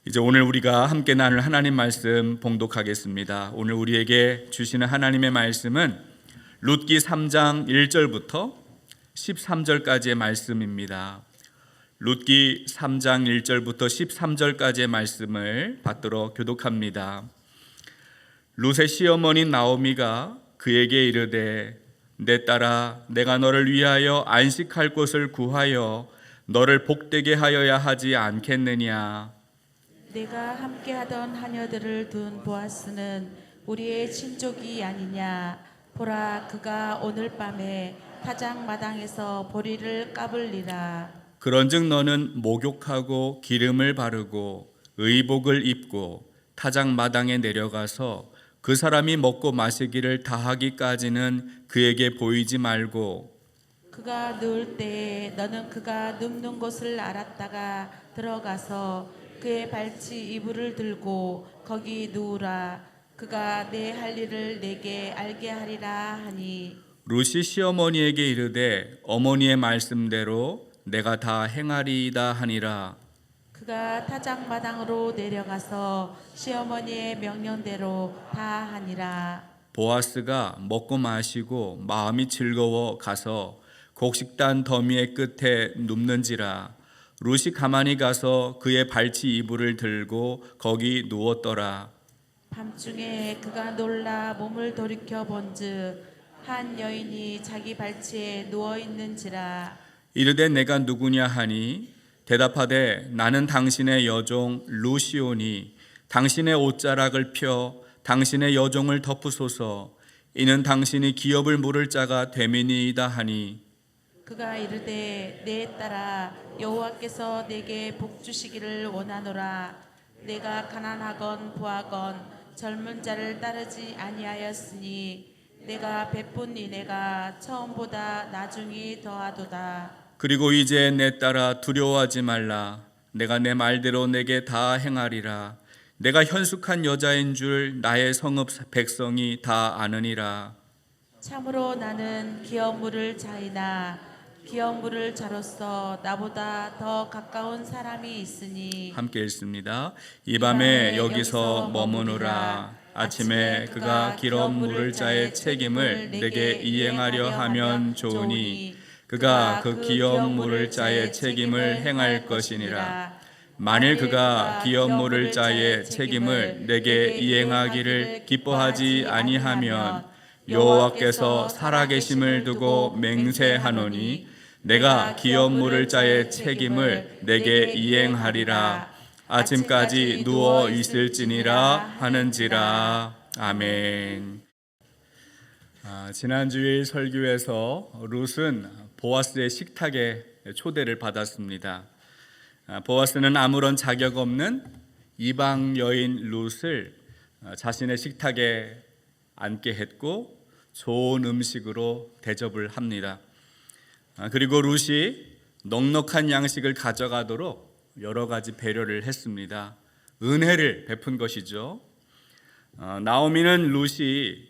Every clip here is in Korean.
이제 오늘 우리가 함께 나눌 하나님 말씀 봉독하겠습니다. 오늘 우리에게 주시는 하나님의 말씀은 룻기 3장 1절부터 13절까지의 말씀입니다. 룻기 3장 1절부터 13절까지의 말씀을 받들어 교독합니다. 룻의 시어머니 나오미가 그에게 이르되 내 딸아 내가 너를 위하여 안식할 곳을 구하여 너를 복되게 하여야 하지 않겠느냐. 내가 함께하던 하녀들을 둔 보아스는 우리의 친족이 아니냐. 보라, 그가 오늘 밤에 타작 마당에서 보리를 까불리라. 그런즉 너는 목욕하고 기름을 바르고 의복을 입고 타작 마당에 내려가서 그 사람이 먹고 마시기를 다하기까지는 그에게 보이지 말고, 그가 누울 때에 너는 그가 눕는 곳을 알았다가 들어가서 그의 발치 이불을 들고 거기 누우라. 그가 내 할 일을 내게 알게 하리라 하니, 룻이 시어머니에게 이르되 어머니의 말씀대로 내가 다 행하리이다 하니라. 그가 타작 마당으로 내려가서 시어머니의 명령대로 다 하니라. 보아스가 먹고 마시고 마음이 즐거워 가서 곡식단 더미의 끝에 눕는지라. 룻이 가만히 가서 그의 발치 이불을 들고 거기 누웠더라. 밤중에 그가 놀라 몸을 돌이켜 본즉 한 여인이 자기 발치에 누워 있는지라. 이르되 내가 누구냐 하니 대답하되 나는 당신의 여종 룻이오니 당신의 옷자락을 펴 당신의 여종을 덮으소서. 이는 당신이 기업을 물을 자가 됨이니이다 하니, 그가 이르되 내 딸아 여호와께서 내게 복 주시기를 원하노라. 내가 가난하건 부하건 젊은 자를 따르지 아니하였으니 내가 베푼 이내가 처음보다 나중이 더하도다. 그리고 이제 내 딸아 두려워하지 말라. 내가 내 말대로 내게 다 행하리라. 내가 현숙한 여자인 줄 나의 성읍 백성이 다 아느니라. 참으로 나는 기업 물을 자이나 기업 물을 자로서 나보다 더 가까운 사람이 있으니. 함께 읽습니다. 이 밤에 여기서 머무느라. 아침에 그가 기업 물을 자의 책임을 내게 이행하려 하면 좋으니 그가 그 기업 물을 자의 책임을 행할 것이니라. 만일 그가 기업 물을 자의 책임을 내게 이행하기를 기뻐하지 아니하면 여호와께서 살아계심을 두고 맹세하노니 내가 기업 물을 자의 책임을 내게 이행하리라. 아침까지 누워 있을지니라 하는지라. 아멘. 지난 주일 설교에서 룻은 보아스의 식탁에 초대를 받았습니다. 보아스는 아무런 자격 없는 이방 여인 룻을 자신의 식탁에 앉게 했고 좋은 음식으로 대접을 합니다. 그리고 룻이 넉넉한 양식을 가져가도록 여러 가지 배려를 했습니다. 은혜를 베푼 것이죠. 나오미는 룻이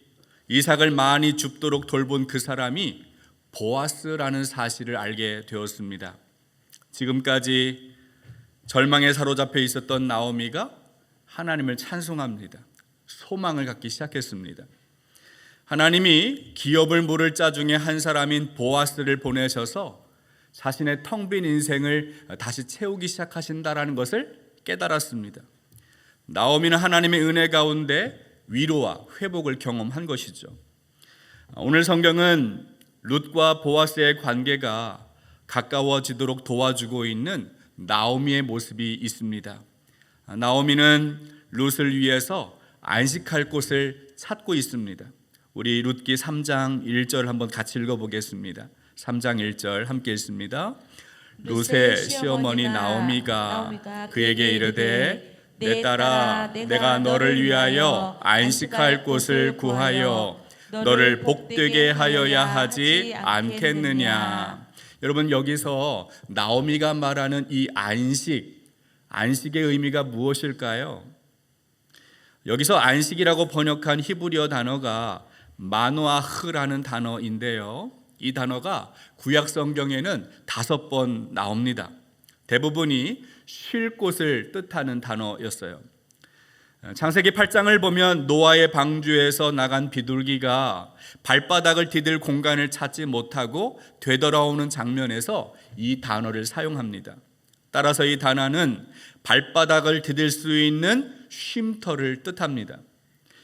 이삭을 많이 줍도록 돌본 그 사람이 보아스라는 사실을 알게 되었습니다. 지금까지 절망에 사로잡혀 있었던 나오미가 하나님을 찬송합니다. 소망을 갖기 시작했습니다. 하나님이 기업을 물을 자 중에 한 사람인 보아스를 보내셔서 자신의 텅 빈 인생을 다시 채우기 시작하신다라는 것을 깨달았습니다. 나오미는 하나님의 은혜 가운데 위로와 회복을 경험한 것이죠. 오늘 성경은 룻과 보아스의 관계가 가까워지도록 도와주고 있는 나오미의 모습이 있습니다. 나오미는 룻을 위해서 안식할 곳을 찾고 있습니다. 우리 룻기 3장 1절 한번 같이 읽어보겠습니다. 3장 1절 함께 읽습니다. 룻의 시어머니 나오미가 그에게 이르되 내 딸아 내가 너를 위하여 안식할 곳을 구하여 너를 복되게 하여야 하지 않겠느냐. 여러분, 여기서 나오미가 말하는 이 안식의 의미가 무엇일까요? 여기서 안식이라고 번역한 히브리어 단어가 마노아흐라는 단어인데요, 이 단어가 구약 성경에는 5번 나옵니다. 대부분이 쉴 곳을 뜻하는 단어였어요. 창세기 8장을 보면 노아의 방주에서 나간 비둘기가 발바닥을 디딜 공간을 찾지 못하고 되돌아오는 장면에서 이 단어를 사용합니다. 따라서 이 단어는 발바닥을 디딜 수 있는 쉼터를 뜻합니다.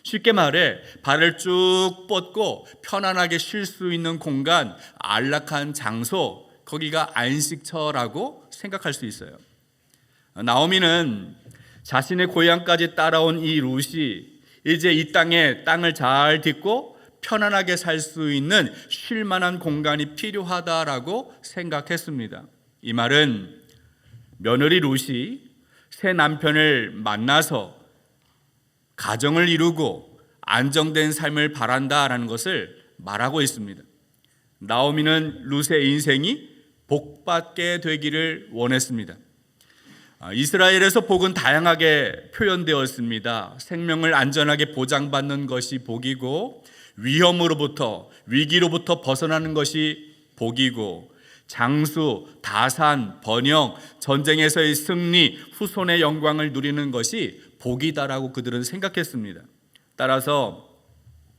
쉽게 말해 발을 쭉 뻗고 편안하게 쉴 수 있는 공간, 안락한 장소, 거기가 안식처라고 생각할 수 있어요. 나오미는 자신의 고향까지 따라온 이 룻이 이제 이 땅을 잘 딛고 편안하게 살 수 있는 쉴 만한 공간이 필요하다라고 생각했습니다. 이 말은 며느리 룻이 새 남편을 만나서 가정을 이루고 안정된 삶을 바란다라는 것을 말하고 있습니다. 나오미는 룻의 인생이 복받게 되기를 원했습니다. 이스라엘에서 복은 다양하게 표현되었습니다. 생명을 안전하게 보장받는 것이 복이고, 위험으로부터 위기로부터 벗어나는 것이 복이고, 장수, 다산, 번영, 전쟁에서의 승리, 후손의 영광을 누리는 것이 복이다라고 그들은 생각했습니다. 따라서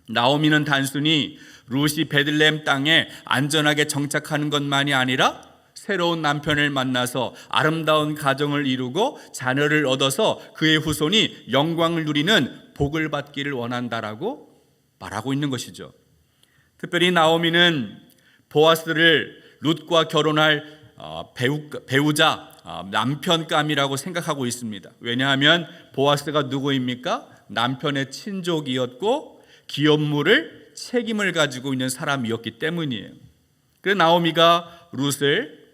나오미는 단순히 룻이 베들레헴 땅에 안전하게 정착하는 것만이 아니라 새로운 남편을 만나서 아름다운 가정을 이루고 자녀를 얻어서 그의 후손이 영광을 누리는 복을 받기를 원한다라고 말하고 있는 것이죠. 특별히 나오미는 보아스를 룻과 결혼할 배우자, 남편감이라고 생각하고 있습니다. 왜냐하면 보아스가 누구입니까? 남편의 친족이었고 기업물을 책임을 가지고 있는 사람이었기 때문이에요. 그래서 나오미가 룻을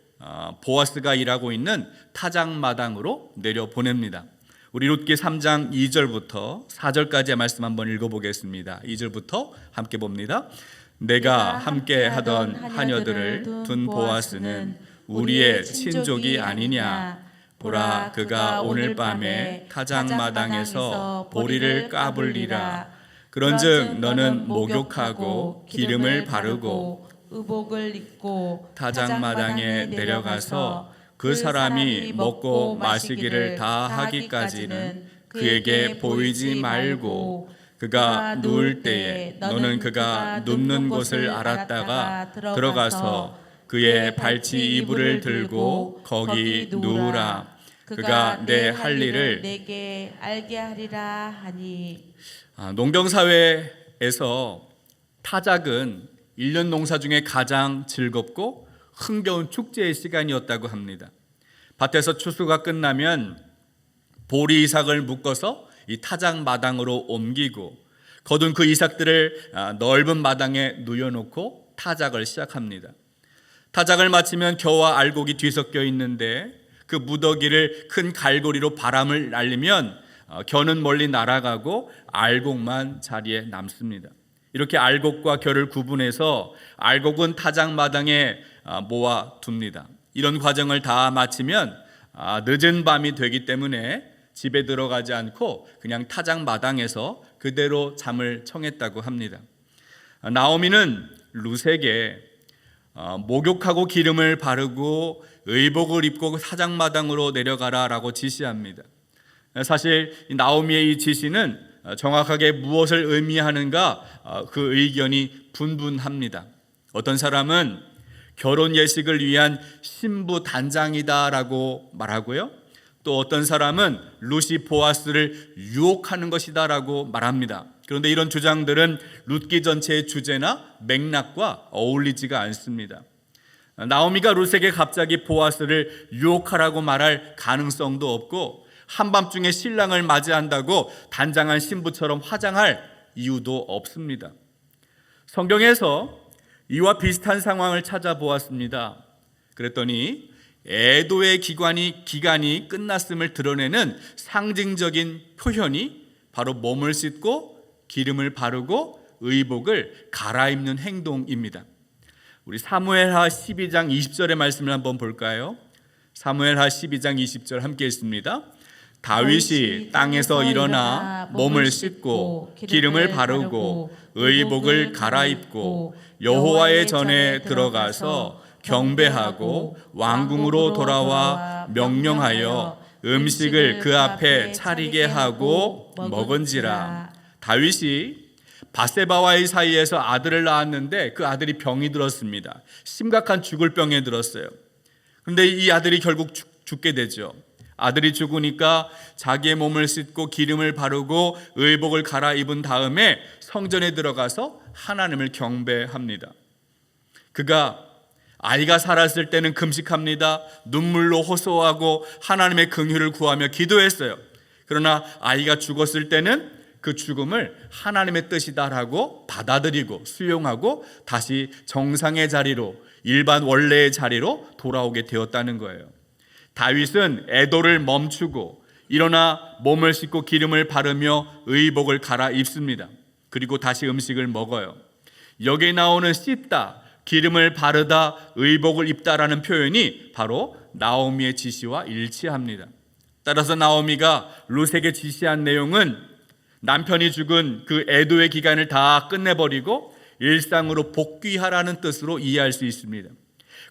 보아스가 일하고 있는 타작마당으로 내려보냅니다. 우리 룻기 3장 2절부터 4절까지의 말씀 한번 읽어보겠습니다. 2절부터 함께 봅니다. 내가 함께 하던 하녀들을 둔 보아스는 우리의 친족이 아니냐. 보라, 그가 오늘 밤에 타작마당에서 보리를 까불리라. 그런즉 너는 목욕하고 기름을 바르고 의복을 입고 타작마당에 내려가서 그 사람이 먹고 마시기를 다 하기까지는 그에게 보이지 말고, 그가 누울 때에 너는 그가 눕는 곳을 알았다가 들어가서 그의 발치 이불을 들고 거기 누우라. 그가 내 할 일을 내게 알게 하리라 하니. 농경사회에서 타작은 1년 농사 중에 가장 즐겁고 흥겨운 축제의 시간이었다고 합니다. 밭에서 추수가 끝나면 보리 이삭을 묶어서 이 타작 마당으로 옮기고 거둔 그 이삭들을 넓은 마당에 누워놓고 타작을 시작합니다. 타작을 마치면 겨와 알곡이 뒤섞여 있는데 그 무더기를 큰 갈고리로 바람을 날리면 겨는 멀리 날아가고 알곡만 자리에 남습니다. 이렇게 알곡과 겨를 구분해서 알곡은 타작마당에 모아둡니다. 이런 과정을 다 마치면 늦은 밤이 되기 때문에 집에 들어가지 않고 그냥 타작마당에서 그대로 잠을 청했다고 합니다. 나오미는 룻에게 목욕하고 기름을 바르고 의복을 입고 타작마당으로 내려가라라고 지시합니다. 사실 나오미의 이 지시는 정확하게 무엇을 의미하는가 그 의견이 분분합니다. 어떤 사람은 결혼 예식을 위한 신부 단장이다라고 말하고요. 또 어떤 사람은 룻이 보아스를 유혹하는 것이다라고 말합니다. 그런데 이런 주장들은 룻기 전체의 주제나 맥락과 어울리지가 않습니다. 나오미가 룻에게 갑자기 보아스를 유혹하라고 말할 가능성도 없고, 한밤중에 신랑을 맞이한다고 단장한 신부처럼 화장할 이유도 없습니다. 성경에서 이와 비슷한 상황을 찾아보았습니다. 그랬더니 애도의 기간이 끝났음을 드러내는 상징적인 표현이 바로 몸을 씻고 기름을 바르고 의복을 갈아입는 행동입니다. 우리 사무엘하 12장 20절의 말씀을 한번 볼까요? 사무엘하 12장 20절 함께 읽습니다. 다윗이 땅에서 일어나 몸을 씻고 기름을 바르고 의복을 갈아입고 여호와의 전에 들어가서 경배하고 왕궁으로 돌아와 명령하여 음식을 그 앞에 차리게 하고 먹은지라. 다윗이 바세바와의 사이에서 아들을 낳았는데 그 아들이 병이 들었습니다. 심각한 죽을 병에 들었어요. 그런데 이 아들이 결국 죽게 되죠. 아들이 죽으니까 자기의 몸을 씻고 기름을 바르고 의복을 갈아입은 다음에 성전에 들어가서 하나님을 경배합니다. 그가 아이가 살았을 때는 금식합니다. 눈물로 호소하고 하나님의 긍휼을 구하며 기도했어요. 그러나 아이가 죽었을 때는 그 죽음을 하나님의 뜻이다라고 받아들이고 수용하고 다시 정상의 자리로, 일반 원래의 자리로 돌아오게 되었다는 거예요. 다윗은 애도를 멈추고 일어나 몸을 씻고 기름을 바르며 의복을 갈아입습니다. 그리고 다시 음식을 먹어요. 여기에 나오는 씻다, 기름을 바르다, 의복을 입다라는 표현이 바로 나오미의 지시와 일치합니다. 따라서 나오미가 룻에게 지시한 내용은 남편이 죽은 그 애도의 기간을 다 끝내버리고 일상으로 복귀하라는 뜻으로 이해할 수 있습니다.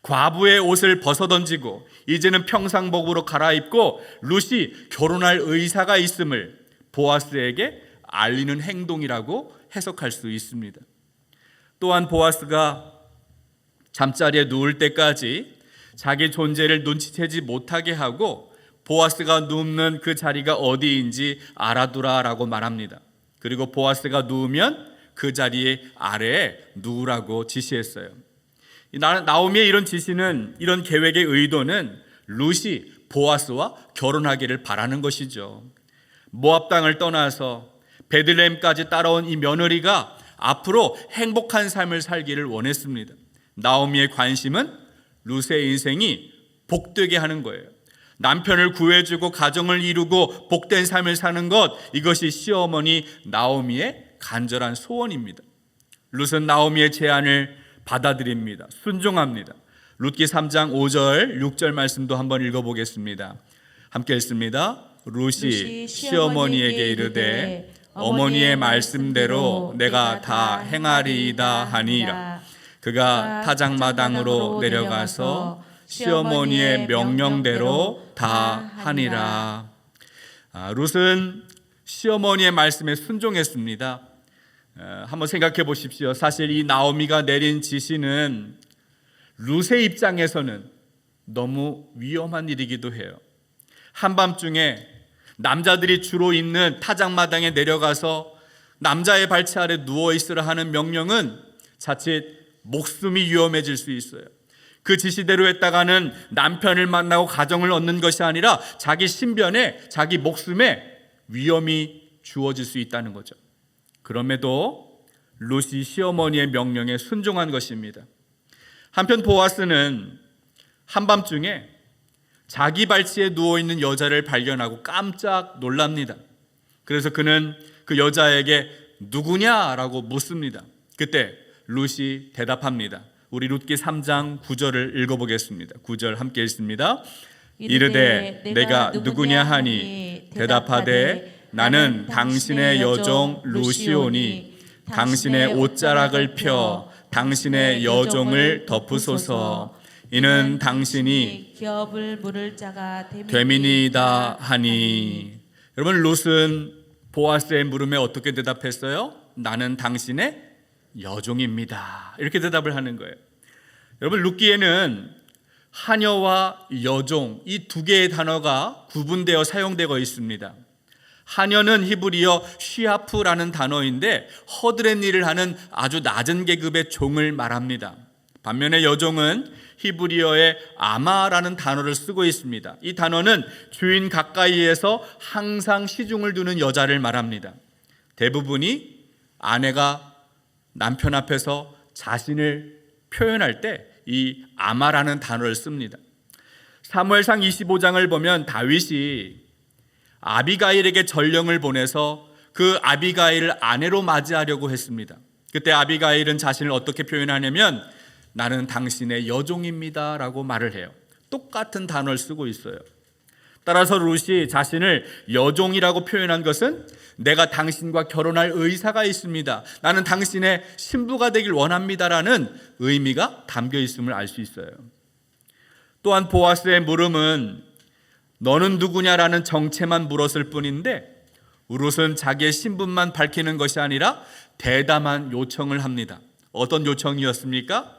과부의 옷을 벗어던지고 이제는 평상복으로 갈아입고 룻이 결혼할 의사가 있음을 보아스에게 알리는 행동이라고 해석할 수 있습니다. 또한 보아스가 잠자리에 누울 때까지 자기 존재를 눈치채지 못하게 하고 보아스가 눕는 그 자리가 어디인지 알아두라라고 말합니다. 그리고 보아스가 누우면 그 자리에 아래에 누우라고 지시했어요. 나오미의 이런 지시는, 이런 계획의 의도는 룻이 보아스와 결혼하기를 바라는 것이죠. 모압 땅을 떠나서 베들레헴까지 따라온 이 며느리가 앞으로 행복한 삶을 살기를 원했습니다. 나오미의 관심은 룻의 인생이 복되게 하는 거예요. 남편을 구해주고 가정을 이루고 복된 삶을 사는 것, 이것이 시어머니 나오미의 간절한 소원입니다. 룻은 나오미의 제안을 받아들입니다. 순종합니다. 룻기 3장 5절 6절 말씀도 한번 읽어보겠습니다. 함께 읽습니다. 룻이 시어머니에게 이르되 어머니의 말씀대로 내가 다 행하리이다 하니라. 그가 타작마당으로 내려가서 시어머니의 명령대로 다 하니라. 룻은 시어머니의 말씀에 순종했습니다. 한번 생각해 보십시오. 사실 이 나오미가 내린 지시는 룻의 입장에서는 너무 위험한 일이기도 해요. 한밤중에 남자들이 주로 있는 타작마당에 내려가서 남자의 발치 아래 누워 있으라 하는 명령은 자칫 목숨이 위험해질 수 있어요. 그 지시대로 했다가는 남편을 만나고 가정을 얻는 것이 아니라 자기 신변에, 자기 목숨에 위험이 주어질 수 있다는 거죠. 그럼에도 룻이 시어머니의 명령에 순종한 것입니다. 한편 보아스는 한밤중에 자기 발치에 누워있는 여자를 발견하고 깜짝 놀랍니다. 그래서 그는 그 여자에게 누구냐라고 묻습니다. 그때 룻이 대답합니다. 우리 룻기 3장 9절을 읽어보겠습니다. 9절 함께 읽습니다. 이르되 내가 누구냐 하니 대답하되 나는 당신의 여종 룻이오니 당신의 옷자락을 펴 당신의 여종을 덮으소서. 이는 당신이 기업을 물을 자가 되미니이다 하니. 여러분, 룻은 보아스의 물음에 어떻게 대답했어요? 나는 당신의 여종입니다. 이렇게 대답을 하는 거예요. 여러분, 룻기에는 하녀와 여종, 이 두 개의 단어가 구분되어 사용되고 있습니다. 하녀는 히브리어 쉬아프라는 단어인데 허드렛 일을 하는 아주 낮은 계급의 종을 말합니다. 반면에 여종은 히브리어의 아마라는 단어를 쓰고 있습니다. 이 단어는 주인 가까이에서 항상 시중을 두는 여자를 말합니다. 대부분이 아내가 남편 앞에서 자신을 표현할 때 이 아마라는 단어를 씁니다. 사무엘상 25장을 보면 다윗이 아비가일에게 전령을 보내서 그 아비가일을 아내로 맞이하려고 했습니다. 그때 아비가일은 자신을 어떻게 표현하냐면 나는 당신의 여종입니다 라고 말을 해요. 똑같은 단어를 쓰고 있어요. 따라서 룻이 자신을 여종이라고 표현한 것은 내가 당신과 결혼할 의사가 있습니다, 나는 당신의 신부가 되길 원합니다라는 의미가 담겨 있음을 알 수 있어요. 또한 보아스의 물음은 너는 누구냐라는 정체만 물었을 뿐인데 룻은 자기의 신분만 밝히는 것이 아니라 대담한 요청을 합니다. 어떤 요청이었습니까?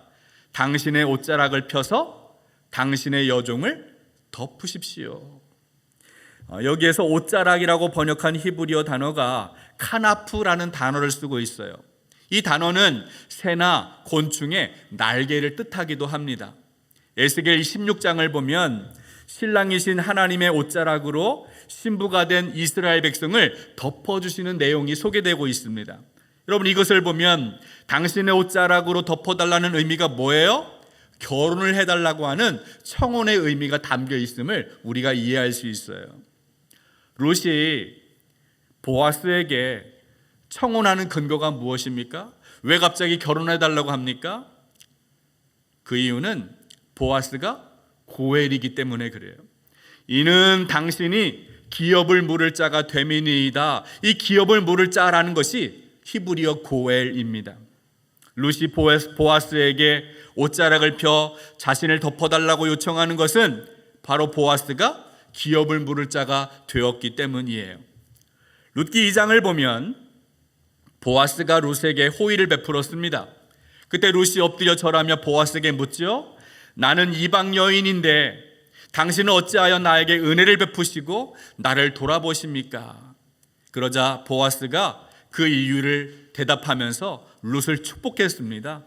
당신의 옷자락을 펴서 당신의 여종을 덮으십시오. 여기에서 옷자락이라고 번역한 히브리어 단어가 카나프라는 단어를 쓰고 있어요. 이 단어는 새나 곤충의 날개를 뜻하기도 합니다. 에스겔 16장을 보면 신랑이신 하나님의 옷자락으로 신부가 된 이스라엘 백성을 덮어주시는 내용이 소개되고 있습니다. 여러분, 이것을 보면 당신의 옷자락으로 덮어달라는 의미가 뭐예요? 결혼을 해달라고 하는 청혼의 의미가 담겨 있음을 우리가 이해할 수 있어요. 룻이 보아스에게 청혼하는 근거가 무엇입니까? 왜 갑자기 결혼해달라고 합니까? 그 이유는 보아스가 고엘이기 때문에 그래요. 이는 당신이 기업을 물을 자가 됨이니이다. 이 기업을 물을 자라는 것이 히브리어 고엘입니다. 룻이 보아스에게 옷자락을 펴 자신을 덮어달라고 요청하는 것은 바로 보아스가 기업을 물을 자가 되었기 때문이에요. 룻기 2장을 보면 보아스가 룻에게 호의를 베풀었습니다. 그때 룻이 엎드려 절하며 보아스에게 묻죠. 나는 이방 여인인데 당신은 어찌하여 나에게 은혜를 베푸시고 나를 돌아보십니까? 그러자 보아스가 그 이유를 대답하면서 룻을 축복했습니다.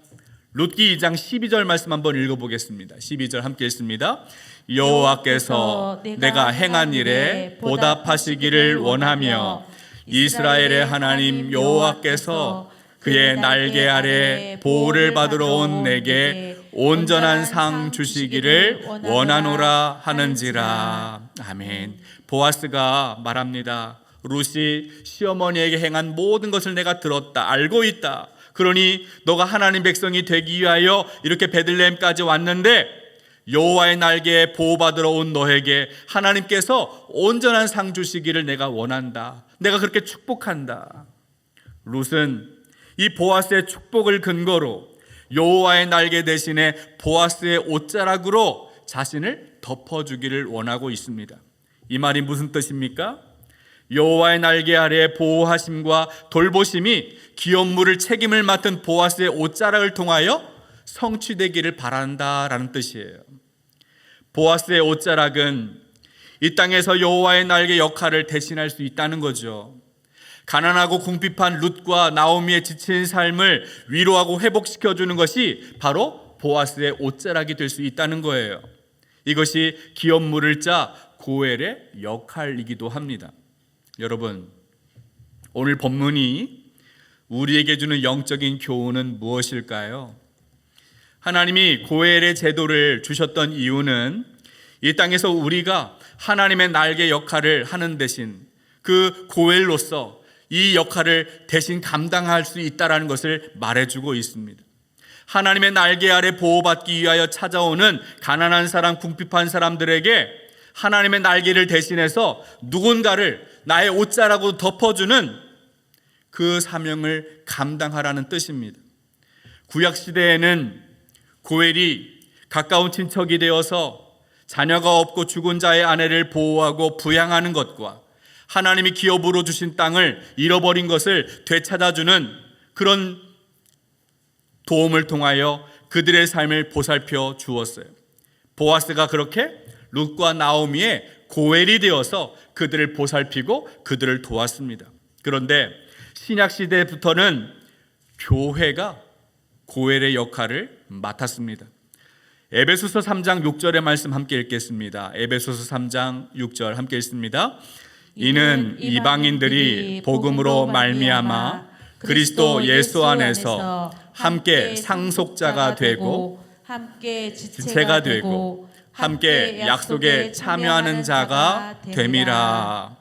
룻기 2장 12절 말씀 한번 읽어보겠습니다. 12절 함께 읽습니다. 여호와께서 내가 행한 일에 보답하시기를 원하며 이스라엘의 하나님 여호와께서 그의 날개 아래 보호를 받으러 온 내게 온전한 상 주시기를 원하노라 하는지라. 아멘. 보아스가 말합니다. 룻이 시어머니에게 행한 모든 것을 내가 들었다, 알고 있다. 그러니 너가 하나님 백성이 되기 위하여 이렇게 베들레헴까지 왔는데 여호와의 날개에 보호받으러 온 너에게 하나님께서 온전한 상 주시기를 내가 원한다. 내가 그렇게 축복한다. 룻은 이 보아스의 축복을 근거로 여호와의 날개 대신에 보아스의 옷자락으로 자신을 덮어주기를 원하고 있습니다. 이 말이 무슨 뜻입니까? 여호와의 날개 아래 보호하심과 돌보심이 기업 물을 책임을 맡은 보아스의 옷자락을 통하여 성취되기를 바란다라는 뜻이에요. 보아스의 옷자락은 이 땅에서 여호와의 날개 역할을 대신할 수 있다는 거죠. 가난하고 궁핍한 룻과 나오미의 지친 삶을 위로하고 회복시켜주는 것이 바로 보아스의 옷자락이 될 수 있다는 거예요. 이것이 기업 물을 자 고엘의 역할이기도 합니다. 여러분, 오늘 본문이 우리에게 주는 영적인 교훈은 무엇일까요? 하나님이 고엘의 제도를 주셨던 이유는 이 땅에서 우리가 하나님의 날개 역할을 하는 대신 그 고엘로서 이 역할을 대신 감당할 수 있다는 것을 말해주고 있습니다. 하나님의 날개 아래 보호받기 위하여 찾아오는 가난한 사람, 궁핍한 사람들에게 하나님의 날개를 대신해서 누군가를 나의 옷자락으로 덮어주는 그 사명을 감당하라는 뜻입니다. 구약시대에는 고엘이 가까운 친척이 되어서 자녀가 없고 죽은 자의 아내를 보호하고 부양하는 것과 하나님이 기업으로 주신 땅을 잃어버린 것을 되찾아주는 그런 도움을 통하여 그들의 삶을 보살펴 주었어요. 보아스가 그렇게 룻과 나오미의 고엘이 되어서 그들을 보살피고 그들을 도왔습니다. 그런데 신약시대부터는 교회가 고엘의 역할을 맡았습니다. 에베소서 3장 6절의 말씀 함께 읽겠습니다. 에베소서 3장 6절 함께 읽습니다. 이는 이방인들이 복음으로 말미암아 그리스도 예수 안에서 함께 상속자가 되고 함께 지체가 되고 함께 약속에 참여하는 자가 됨이라.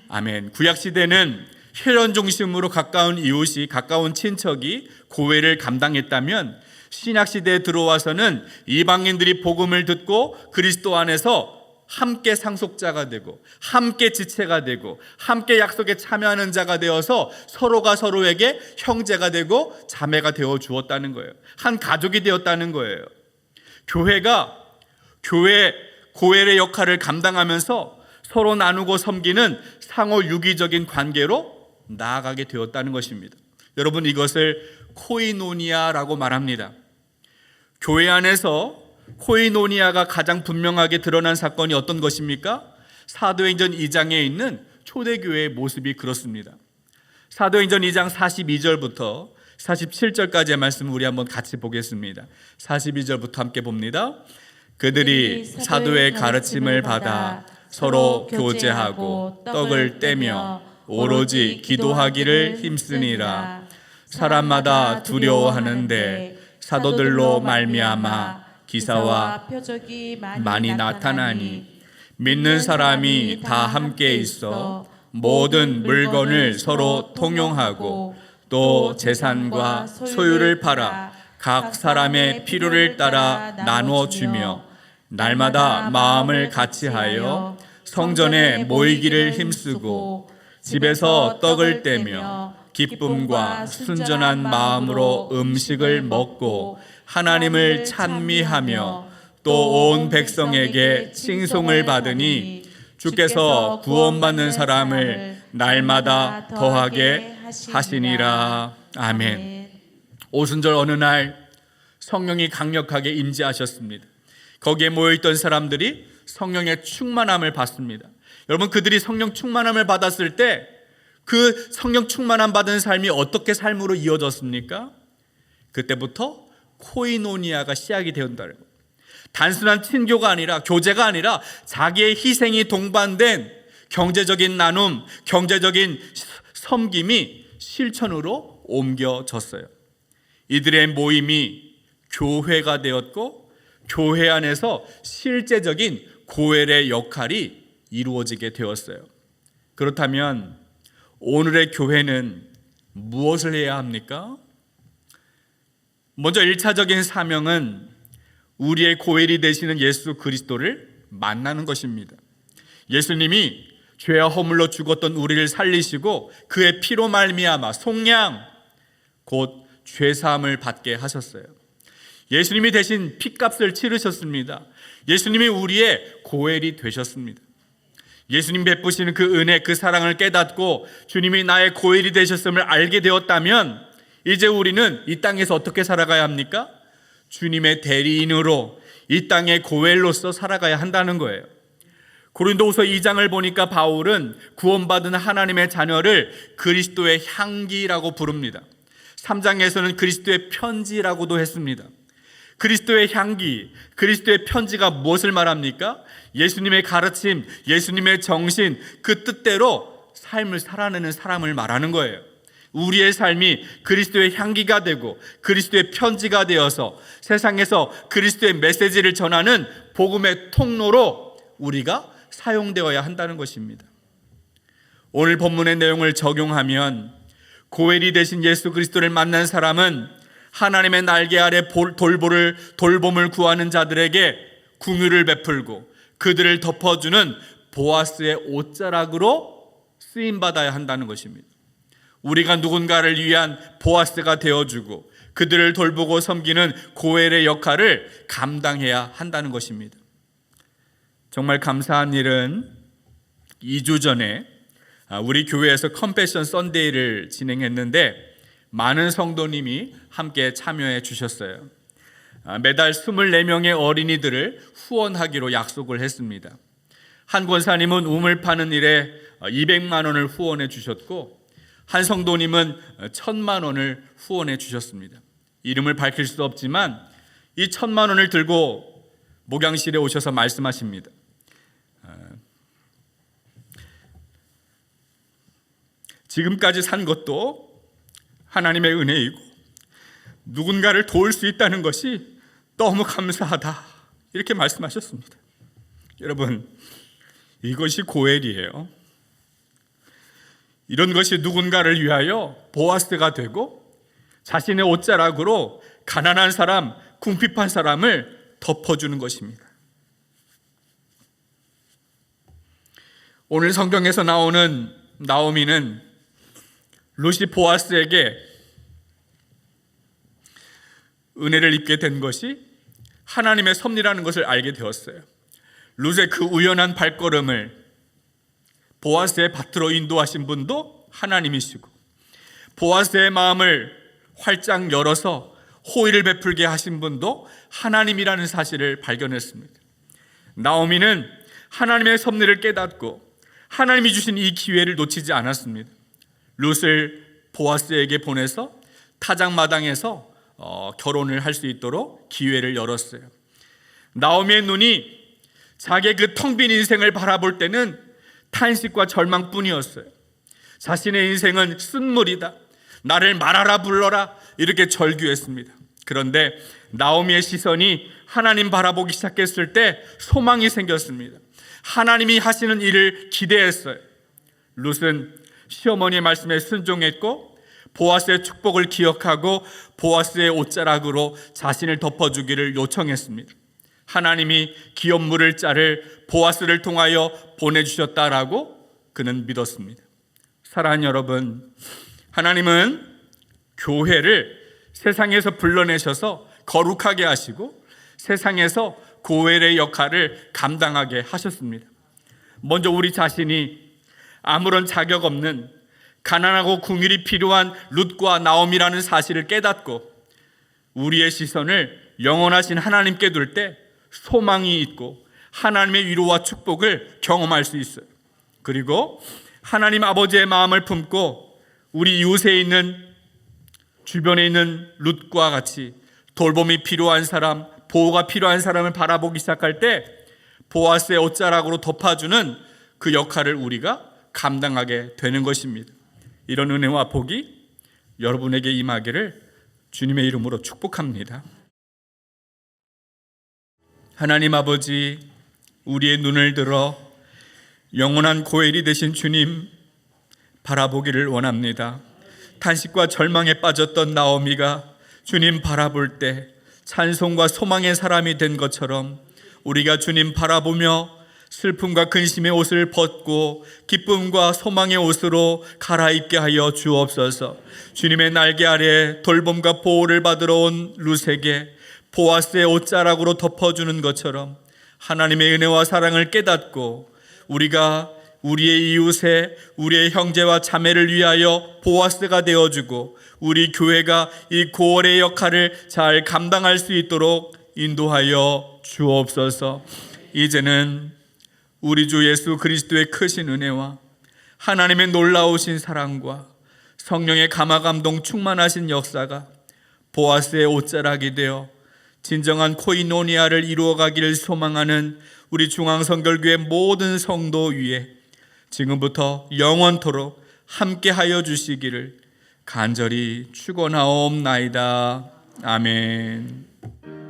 아멘. 구약시대는 혈연 중심으로 가까운 이웃이, 가까운 친척이 고엘을 감당했다면 신약시대에 들어와서는 이방인들이 복음을 듣고 그리스도 안에서 함께 상속자가 되고 함께 지체가 되고 함께 약속에 참여하는 자가 되어서 서로가 서로에게 형제가 되고 자매가 되어 주었다는 거예요. 한 가족이 되었다는 거예요. 교회가 고엘의 역할을 감당하면서 서로 나누고 섬기는 상호 유기적인 관계로 나아가게 되었다는 것입니다. 여러분, 이것을 코이노니아라고 말합니다. 교회 안에서 코이노니아가 가장 분명하게 드러난 사건이 어떤 것입니까? 사도행전 2장에 있는 초대교회의 모습이 그렇습니다. 사도행전 2장 42절부터 47절까지의 말씀을 우리 한번 같이 보겠습니다. 42절부터 함께 봅니다. 그들이 사도의 가르침을 받아 서로 교제하고 떡을 떼며 오로지 기도하기를 힘쓰니라. 사람마다 두려워하는데 사도들로 말미암아 기사와 표적이 많이 나타나니 믿는 사람이 다 함께 있어 모든 물건을 서로 통용하고 또 재산과 소유를 팔아 각 사람의 필요를 따라 나누어 주며 날마다 마음을 같이하여 성전에 모이기를 힘쓰고 집에서 떡을 떼며 기쁨과 순전한 마음으로 음식을 먹고 하나님을 찬미하며 또 온 백성에게 칭송을 받으니 주께서 구원받는 사람을 날마다 더하게 하시니라. 아멘. 오순절 어느 날 성령이 강력하게 임재하셨습니다. 거기에 모여있던 사람들이 성령의 충만함을 받습니다. 여러분, 그들이 성령 충만함을 받았을 때 그 성령 충만함 받은 삶이 어떻게 삶으로 이어졌습니까? 그때부터 코이노니아가 시작이 되었다는 거예요. 단순한 친교가 아니라, 교제가 아니라 자기의 희생이 동반된 경제적인 나눔, 경제적인 섬김이 실천으로 옮겨졌어요. 이들의 모임이 교회가 되었고 교회 안에서 실제적인 고엘의 역할이 이루어지게 되었어요. 그렇다면 오늘의 교회는 무엇을 해야 합니까? 먼저 1차적인 사명은 우리의 고엘이 되시는 예수 그리스도를 만나는 것입니다. 예수님이 죄와 허물로 죽었던 우리를 살리시고 그의 피로 말미암아 속량 곧 죄사함을 받게 하셨어요. 예수님이 대신 피값을 치르셨습니다. 예수님이 우리의 고엘이 되셨습니다. 예수님 베푸시는 그 은혜, 그 사랑을 깨닫고 주님이 나의 고엘이 되셨음을 알게 되었다면 이제 우리는 이 땅에서 어떻게 살아가야 합니까? 주님의 대리인으로 이 땅의 고엘로서 살아가야 한다는 거예요. 고린도후서 2장을 보니까 바울은 구원받은 하나님의 자녀를 그리스도의 향기라고 부릅니다. 3장에서는 그리스도의 편지라고도 했습니다. 그리스도의 향기, 그리스도의 편지가 무엇을 말합니까? 예수님의 가르침, 예수님의 정신, 그 뜻대로 삶을 살아내는 사람을 말하는 거예요. 우리의 삶이 그리스도의 향기가 되고 그리스도의 편지가 되어서 세상에서 그리스도의 메시지를 전하는 복음의 통로로 우리가 사용되어야 한다는 것입니다. 오늘 본문의 내용을 적용하면 고엘이 되신 예수 그리스도를 만난 사람은 하나님의 날개 아래 돌봄을 구하는 자들에게 긍휼을 베풀고 그들을 덮어주는 보아스의 옷자락으로 쓰임받아야 한다는 것입니다. 우리가 누군가를 위한 보아스가 되어주고 그들을 돌보고 섬기는 고엘의 역할을 감당해야 한다는 것입니다. 정말 감사한 일은 2주 전에 우리 교회에서 컴패션 썬데이를 진행했는데 많은 성도님이 함께 참여해 주셨어요. 매달 24명의 어린이들을 후원하기로 약속을 했습니다. 한 권사님은 우물 파는 일에 200만 원을 후원해 주셨고 한 성도님은 1,000만 원을 후원해 주셨습니다. 이름을 밝힐 수 없지만 이 1,000만 원을 들고 목양실에 오셔서 말씀하십니다. 지금까지 산 것도 하나님의 은혜이고 누군가를 도울 수 있다는 것이 너무 감사하다, 이렇게 말씀하셨습니다. 여러분, 이것이 고엘이에요. 이런 것이 누군가를 위하여 보아스가 되고 자신의 옷자락으로 가난한 사람, 궁핍한 사람을 덮어주는 것입니다. 오늘 성경에서 나오는 나오미는 룻이 보아스에게 은혜를 입게 된 것이 하나님의 섭리라는 것을 알게 되었어요. 룻의 그 우연한 발걸음을 보아스의 밭으로 인도하신 분도 하나님이시고, 보아스의 마음을 활짝 열어서 호의를 베풀게 하신 분도 하나님이라는 사실을 발견했습니다. 나오미는 하나님의 섭리를 깨닫고 하나님이 주신 이 기회를 놓치지 않았습니다. 룻을 보아스에게 보내서 타작마당에서 결혼을 할 수 있도록 기회를 열었어요. 나오미의 눈이 자기의 그 텅 빈 인생을 바라볼 때는 탄식과 절망뿐이었어요. 자신의 인생은 쓴물이다, 나를 말하라 불러라, 이렇게 절규했습니다. 그런데 나오미의 시선이 하나님 바라보기 시작했을 때 소망이 생겼습니다. 하나님이 하시는 일을 기대했어요. 룻은 시어머니의 말씀에 순종했고 보아스의 축복을 기억하고 보아스의 옷자락으로 자신을 덮어주기를 요청했습니다. 하나님이 기업물을 자를 보아스를 통하여 보내주셨다라고 그는 믿었습니다. 사랑하는 여러분, 하나님은 교회를 세상에서 불러내셔서 거룩하게 하시고 세상에서 고엘의 역할을 감당하게 하셨습니다. 먼저 우리 자신이 아무런 자격 없는 가난하고 궁일이 필요한 룻과 나오미라는 사실을 깨닫고 우리의 시선을 영원하신 하나님께 둘 때 소망이 있고 하나님의 위로와 축복을 경험할 수 있어요. 그리고 하나님 아버지의 마음을 품고 우리 이웃에 있는, 주변에 있는 룻과 같이 돌봄이 필요한 사람, 보호가 필요한 사람을 바라보기 시작할 때 보아스의 옷자락으로 덮어주는 그 역할을 우리가 감당하게 되는 것입니다. 이런 은혜와 복이 여러분에게 임하기를 주님의 이름으로 축복합니다. 하나님 아버지, 우리의 눈을 들어 영원한 고엘이 되신 주님 바라보기를 원합니다. 탄식과 절망에 빠졌던 나오미가 주님 바라볼 때 찬송과 소망의 사람이 된 것처럼 우리가 주님 바라보며 슬픔과 근심의 옷을 벗고 기쁨과 소망의 옷으로 갈아입게 하여 주옵소서. 주님의 날개 아래 돌봄과 보호를 받으러 온 룻에게 보아스의 옷자락으로 덮어주는 것처럼 하나님의 은혜와 사랑을 깨닫고 우리가 우리의 이웃에 우리의 형제와 자매를 위하여 보아스가 되어주고 우리 교회가 이 고월의 역할을 잘 감당할 수 있도록 인도하여 주옵소서. 이제는 우리 주 예수 그리스도의 크신 은혜와 하나님의 놀라우신 사랑과 성령의 감화감동 충만하신 역사가 보아스의 옷자락이 되어 진정한 코이노니아를 이루어가기를 소망하는 우리 중앙성결교회 모든 성도 위에 지금부터 영원토록 함께하여 주시기를 간절히 축원하옵나이다. 아멘.